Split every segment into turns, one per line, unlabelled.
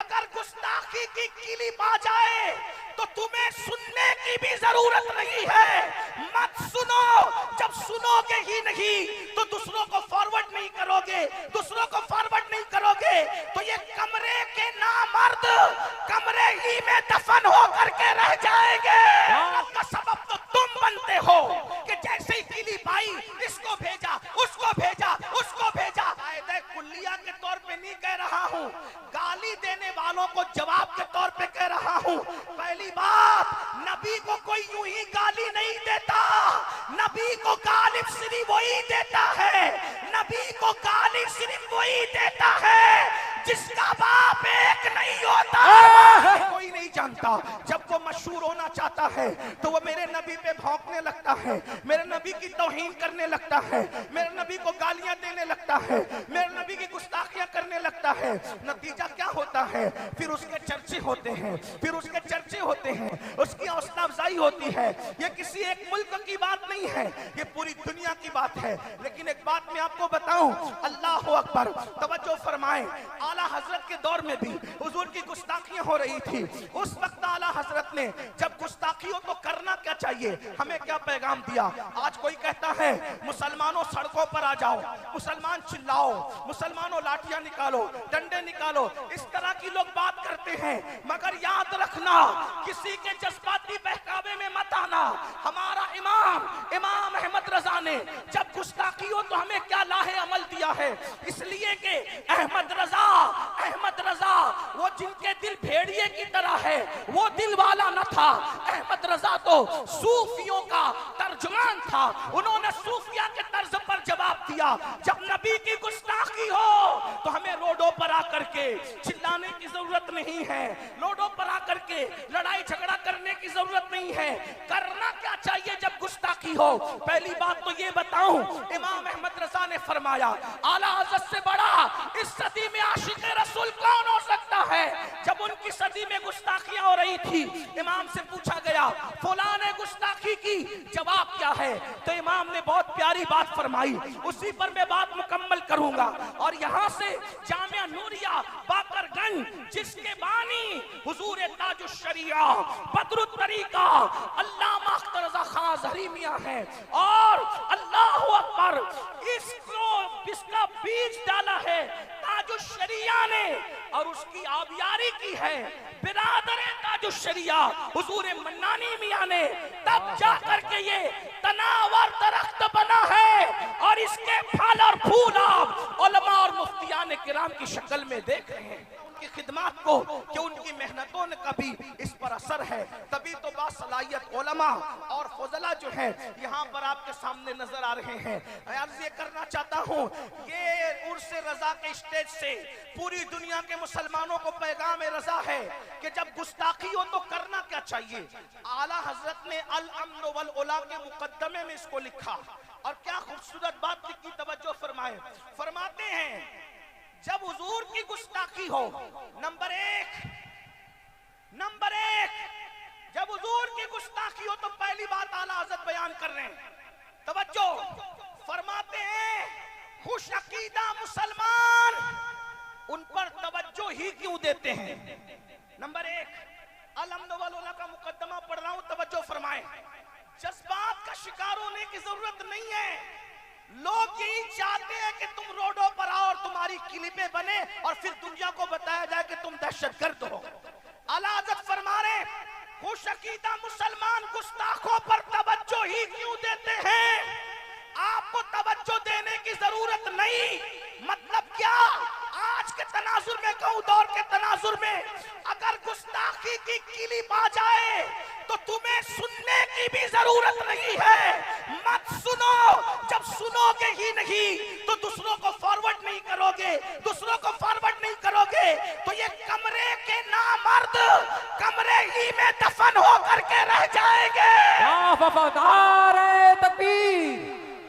अगर गुस्ताखी की क्लिप आ जाए तो तुम्हें सुनने की भी जरूरत नहीं है, मत सुनो। जब सुनोगे ही नहीं तो दूसरों को फॉरवर्ड नहीं करोगे, दूसरों को फॉरवर्ड नहीं करोगे तो ये कमरे के नामर्द कमरे ही में दफन हो करके रह जाएंगे। का सबब तो तुम बनते हो कि जैसे ही क्लिप आई इसको भेजा, उसको भेजा, उसको भेजा। कायदे कुल्लिया के तौर पे नहीं कह रहा हूँ, गाली देने वालों को जवाब के तौर पे कह रहा हूँ। पहली बात, नबी को कोई यूं ही गाली नहीं देता, नबी को गाली सिर्फ वही देता है, नबी को गाली सिर्फ वही देता है जिसका बाप एक नहीं होता। कोई नहीं जानता। जब वो मशहूर होना चाहता है तो वो मेरे नबी पे भौंकने लगता है, मेरे नबी की तौहीन करने लगता है, मेरे नबी को गालियां देने लगता है, मेरे नबी की गुस्ताखियां करने लगता है। नतीजा क्या होता है? फिर उसके चर्चे होते हैं, फिर उसके चर्चे होते हैं, उसकी हौसला अफजाई होती है। ये किसी एक मुल्क की बात नहीं है, ये पूरी दुनिया की बात है। लेकिन एक बात मैं आपको बताऊं, अल्लाह अकबर, तवज्जो फरमाएं। आला हजरत के दौर में भी हुजूर की गुस्ताखियां हो रही थी। उस वक्त आला हजरत ने जब गुस्ताखी हो तो करना क्या चाहिए, हमें क्या पैगाम दिया? आज कोई कहता है मुसलमानों सड़कों पर आ जाओ, मुसलमान चिल्लाओ, मुसलमानों लाठियां निकालो, डंडे निकालो, इस तरह की लोग बात करते हैं। मगर याद रखना, किसी के जज्बाती बहकावे में मत आना। हमारा इमाम अहमद रजा ने जब गुस्ताखी हो तो हमें क्या लाहे अमल दिया है, इसलिए कि अहमद रजा वो जिनके दिल भेड़िए की तरह है, वो दिल वाला न था। अहमद रजा तो सूफियों का तर्जुमान था, उन्होंने सूफिया के तर्ज पर जवाब दिया। जब नबी की गुस्ताखी हो तो हमें रोडों पर आकर के चिल्लाने की जरूरत नहीं है, रोडों पर आकर के लड़ाई झगड़ा करने की जरूरत नहीं है। करना क्या चाहिए जब गुस्ताखी हो? पहली बात तो ये बताऊं, इमाम अहमद रजा ने फरमाया, आला हज़रत से बड़ा इस सदी में आशिक़ रसूल कौन हो सकता है? जब उनकी सदी में गुस्ताखियां हो रही थी, इमाम से पूछा गया फलां ने गुस्ताखी की, जवाब क्या है? तो इमाम ने बहुत प्यारी बात फरमाई, उसी पर मैं बात मुकम्मल करूंगा। और यहाँ से जामिया नूरिया बाकरगंज, जिसके बानी हुजूर ताजुश शरिया बदरुत तरीका अल्लामा अख्तर रज़ा खां ज़हरी मियां है, और अल्लाह अकबर, इसका बीज डाला है ताजुश शरिया ने और उसकी आबियारी की है बिरादरे ताजुश शरिया हुजूर मन्नानी मियां ने। तब जाकर के ये तनावर दरख्त बना है और इसके फल और फूल आप उलमा और मुफ्तियान किराम की शक्ल में देख रहे हैं, उनकी खिदमत को, कि उनकी मेहनतों का भी इस पर असर है। तभी तो बासलाहियत उलमा और फजला जो है यहाँ पर आपके सामने नजर आ रहे हैं। अर्ज़ ये करना चाहता हूँ, ये उर्स रजा के स्टेज से पूरी दुनिया के मुसलमानों को पैगाम रजा है कि जब गुस्ताखी हो तो करना क्या चाहिए। आला हजरत ने अल अम्न वल उला के मुकद्दमे में इसको लिखा, और क्या खूबसूरत बात लिखी, तवज्जो फरमाए। फरमाते हैं, जब हुजूर की गुस्ताखी हो, नंबर एक, जब हुजूर की गुस्ताखी हो तो पहली बात आला हज़रत बयान कर रहे हैं, तवज्जो फरमाते हैं, खुश अकीदा मुसलमान उन पर तवज्जो ही क्यों देते हैं। नंबर एक, अल-अम्न-वल-उला का मुकद्दमा पढ़ रहा हूं, तवज्जो फरमाएं। जज्बात का शिकार होने की जरूरत नहीं है। लोग यही चाहते हैं कि तुम रोडों पर आओ और तुम्हारी क्लिपें बने और फिर दुनिया को बताया जाए कि तुम दहशतगर्द हो। आला हज़रत फरमा रहे, खुश अकीदा मुसलमान गुस्ताखों पर तवज्जो ही क्यों देते हैं? आपको तवज्जो देने की जरूरत नहीं। मतलब क्या? आज के तनाजुर में कहूं, दौर के तनाजुर में, अगर गुस्ताखी की क्लिप आ जाए तो तुम्हें सुनने की भी जरूरत नहीं है, मत सुनो। जब सुनोगे ही नहीं तो दूसरों को फॉरवर्ड नहीं करोगे, दूसरों को फॉरवर्ड नहीं करोगे तो ये कमरे के नामर्द कमरे ही में दफन हो करके रह जाएंगे।
नारे तकबीर,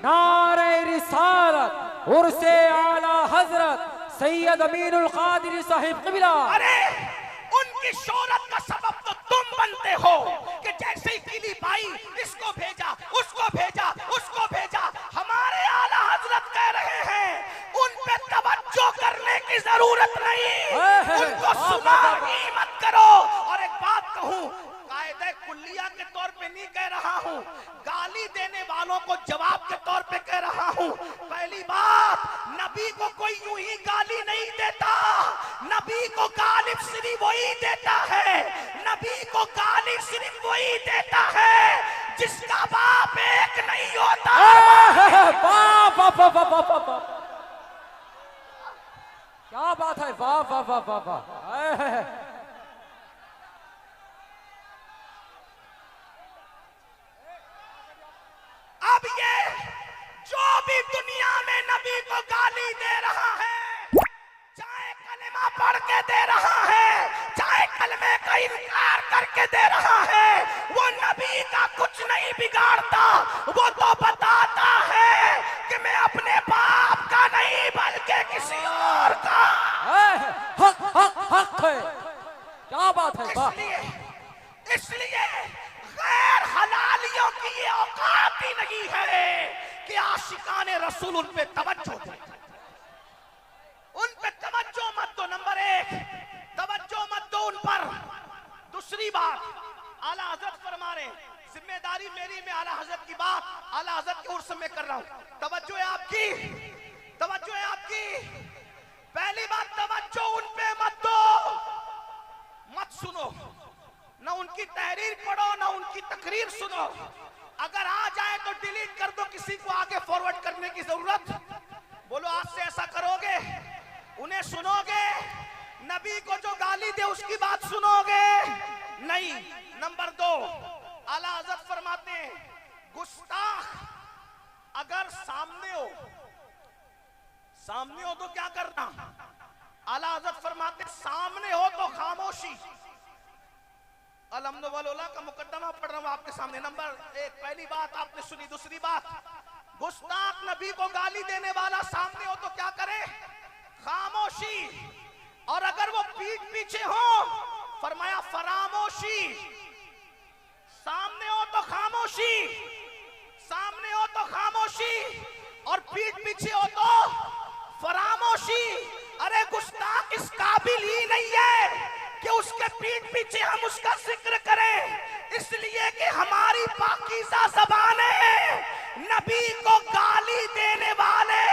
नारे रिसालत, उर्से आला हजरत सैयद अमीनुल कादिर साहिब क़िबला।
अरे उनकी शोहरत का सबब तो तुम बनते हो कि जैसे ही क्लिप आई इसको भेजा, उसको भेजा, उसको भेजा। हमारे आला हजरत कह रहे हैं उन पे तवज्जो करने की जरूरत नहीं, उनको सुना को गाली सिर्फ वही देता है, नबी को गाली सिर्फ वही देता है जिसका बाप एक नहीं होता।
वाह वाह वाह वाह वाह वाह वाह, क्या बात है, वाह वाह वाह वाह वाह।
अब ये जो भी दुनिया में नबी को गाली दे रहा है, चाहे कलमा पढ़ के दे रहा है, चाहे कलमे का इनकार करके दे रहा है, वो नबी का कुछ नहीं बिगाड़ता। वो तो बताता है कि मैं अपने बाप का नहीं बल्कि किसी और का।
हक हक हक है, क्या बात है, वाह।
इसलिए गैर हलालियों की ये औकात ही नहीं है कि आशिकाने रसूल उन पे तवज्जो दे। उन पे तवज्जो मत दो, नंबर एक तवज्जो मत दो उन पर। दूसरी बात, आला हजरत फरमा रहे, जिम्मेदारी मेरी, में आला हजरत की बात आला हजरत के उर्स में कर रहा हूं। तवज्जो है आपकी, तवज्जो है आपकी। पहली बात, तवज्जो उन पे मत दो, मत सुनो, ना उनकी तहरीर पढ़ो ना उनकी तकरीर सुनो। अगर आ जाए तो डिलीट कर दो, किसी को आगे फॉरवर्ड करने की जरूरत। बोलो आज से ऐसा करोगे, उन्हें सुनोगे, नबी को जो गाली दे उसकी बात सुनोगे नहीं। नंबर दो, आला हज़रत फरमाते हैं गुस्ताख अगर सामने हो तो क्या करना। आला हज़रत फरमाते सामने हो तो खामोशी। अलहम्दुलिल्लाह का मुकद्दमा पढ़ रहा हूं आपके सामने। नंबर एक, पहली बात आपने सुनी। दूसरी बात, गुस्ताख नबी को गाली देने वाला सामने हो तो क्या करे, खामोशी। और अगर वो पीठ पीछे हो, फरमाया फरामोशी। सामने हो तो खामोशी, सामने हो तो खामोशी, और पीठ पीछे हो तो फरामोशी। अरे गुस्ताख इस काबिल ही नहीं है कि उसके पीठ पीछे हम उसका जिक्र करें, इसलिए कि हमारी पाकीज़ा ज़बान है। नबी को गाली देने वाले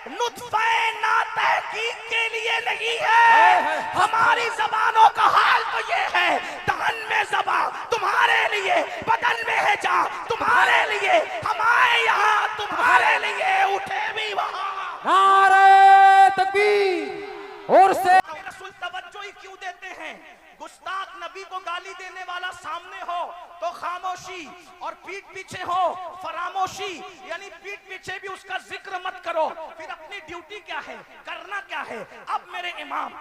नुत्फ़े ना तहकीक के लिए नहीं है। हमारी जबानों का हाल तो ये है, दहन में ज़बान तुम्हारे लिए, बदन में है जा तुम्हारे लिए, हम आए यहाँ तुम्हारे लिए, उठे भी वहाँ।
नारे तकबीर। और से
रसूल तवज्जो ही क्यों देते हैं। गुस्ताख नबी को गाली देने वाला सामने हो तो खामोशी, और पीठ पीछे हो फरामोशी, यानी पीठ पीछे भी उसका जिक्र मत करो। फिर अपनी ड्यूटी क्या है, करना क्या है। अब मेरे इमाम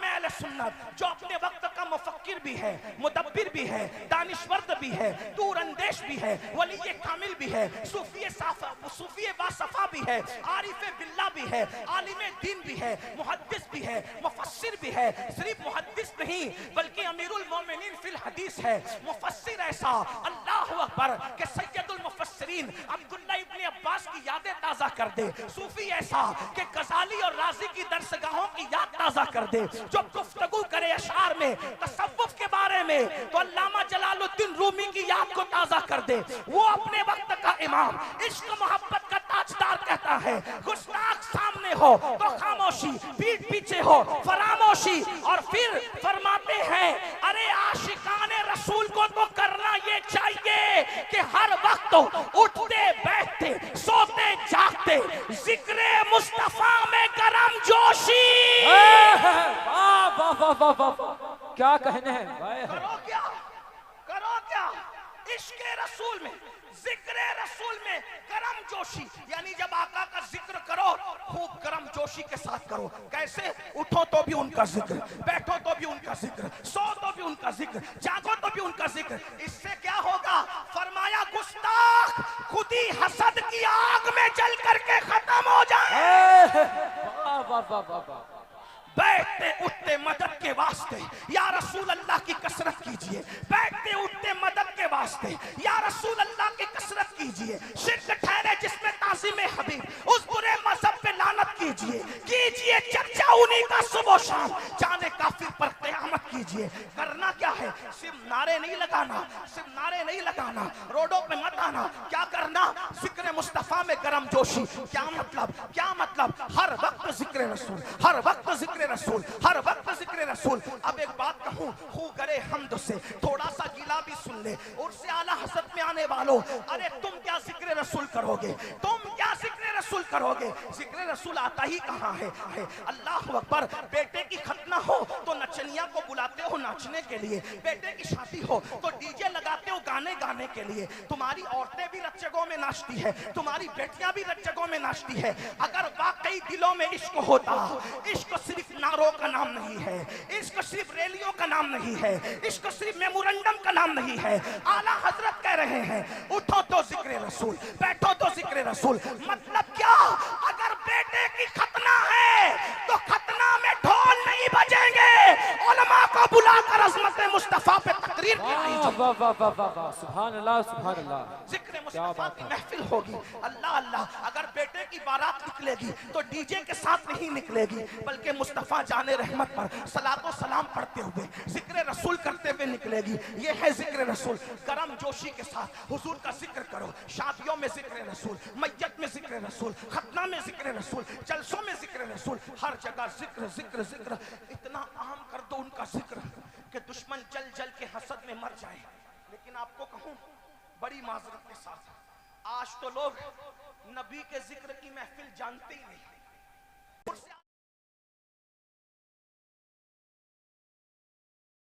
अहले सुन्नत जो अपने वक्त का मुफक्किर भी है, मुदब्बिर भी है, दानिशवर्द भी है, दूर अंदेश भी है, वली कामिल भी है, सूफी बासफा भी है, आरिफ बिल्ला भी है, आलिम दीन भी है, मुहद्दिस भी है, मुफस्सिर भी है। सिर्फ मुहद्दिस नहीं बल्कि अमीरुल मोमिनीन फिल हदीस है, मुफस्सिर ऐसा, अल्लाहु अकबर, के सैयदुल मुफस्सिरीन अब्दुल्लाह इब्न अब्बास की यादें ताज़ा कर दे। सूफी ऐसा कि गज़ाली और राज़ी की दरसगाहों की याद ताज़ा कर दे। जो गुफ्तगू करे अशार में तसव्वुफ के बारे में तो अल्लामा जलालुद्दीन रूमी की याद को ताज़ा कर दे। वो अपने वक्त का इमाम, इश्क मोहब्बत का ताजदार कहता है गुस्ताख सामने हो तो खामोशी, पीठ पीछे हो फरामोशी। और फिर फरमाते हैं अरे आशिकाने रसूल को तो करना ये चाहिए कि हर वक्त उठते बैठते सोते जागते जिक्र मुस्तफा में गरम जोशी।
वाह वाह वाह वाह वाह, क्या कहने हैं।
करो क्या, करो क्या, इश्क रसूल में, जिक्र रसूल में गरम जोशी, यानी जब आका का जिक्र करो खूब गरम जोशी के साथ करो। कैसे, उठो तो भी उनका जिक्र, बैठो तो भी उनका जिक्र, सो तो भी उनका जिक्र, जागो तो भी उनका जिक्र। इससे क्या होगा, फरमाया गुस्ताख खुद ही हसद की आग में जल करके खत्म हो जाए।
वाह वाह वाह वाह वाह।
बैठते उठते मदद के वास्ते या रसूल अल्लाह की कसरत कीजिए, बैठते उठते मदद के वास्ते या रसूल अल्लाह की कसरत कीजिए। शिर्क ठहरे जिसमें ताज़ीम हबीब, उस बुरे मजहब पे लानत कीजिए चर्चा उन्हीं का सुबह शाम, जाने काफिर पर क़यामत कीजिए। करना क्या है, सिर्फ नारे नहीं लगाना, सिर्फ नारे नहीं लगाना, रोडों पे मत आना, क्या करना, जिक्र मुस्तफा में गरम जोशी। क्या मतलब, क्या मतलब, हर वक्त जिक्र रसूल, हर वक्त जिक्र रसूल, हर वक्त जिक्र रसूल। अब एक बात कहूं, हु करे हमद से, थोड़ा सा गिला भी सुन ले, उससे आला हसरत में आने वालों, अरे तुम क्या जिक्र रसूल करोगे, तुम क्या जिक्र रसूल करोगे, जिक्र रसूल आता ही कहां है। अल्लाह अकबर। बेटे की खतना हो तो नचनिया को बुलाते हो नाचने के लिए, बेटे की शादी हो तो डीजे लगाते हो गाने गाने के लिए। तुम्हारी औरतें भी रत जगहों में नाचती है, तुम्हारी बेटियां भी रत जगहों में नाचती है। अगर वाकई दिलों में इश्क होता, इश्क सिर्फ नारों का नाम नहीं है, इश्क सिर्फ रैलियों का नाम नहीं है, इश्क सिर्फ मेमोरेंडम का नाम नहीं है। आला हजरत कह रहे हैं उठो तो जिक्र रसूल, बैठो तो जिक्र रसूल। मतलब क्या, अगर बेटे की खतना है तो खतना में ढोल नहीं बजेंगे, उलमा को बुलाकर अज़मत मुस्तफा पे तकरीर कराई जाए।
वाह वाह वाह वाह वाह, सुभान अल्लाह सुभान अल्लाह।
जिक्र मुस्तफा की महफिल होगी। अल्लाह अल्लाह। अगर बेटे की बारात निकलेगी तो डीजे के साथ नहीं निकलेगी, बल्कि मुस्तफा जाने रहमत पर सलातो सलाम पढ़ते हुए जिक्र रसूल करते हुए निकलेगी। ये है जिक्र रसूल। गरम जोशी के साथ हुजूर का जिक्र करो। शादियों में जिक्र रसूल, मैयत में जिक्र रसूल, खतना में जिक्र रसूल, जलसों में जिक्र रसूल, हर जगह जिक्र जिक्र जिक्र। इतना आम कर दो उनका जिक्र कि दुश्मन जल जल के हसद में मर जाए। लेकिन आपको कहूं बड़ी माजरत के साथ, आज तो लोग नबी के जिक्र की महफिल जानते ही नहीं।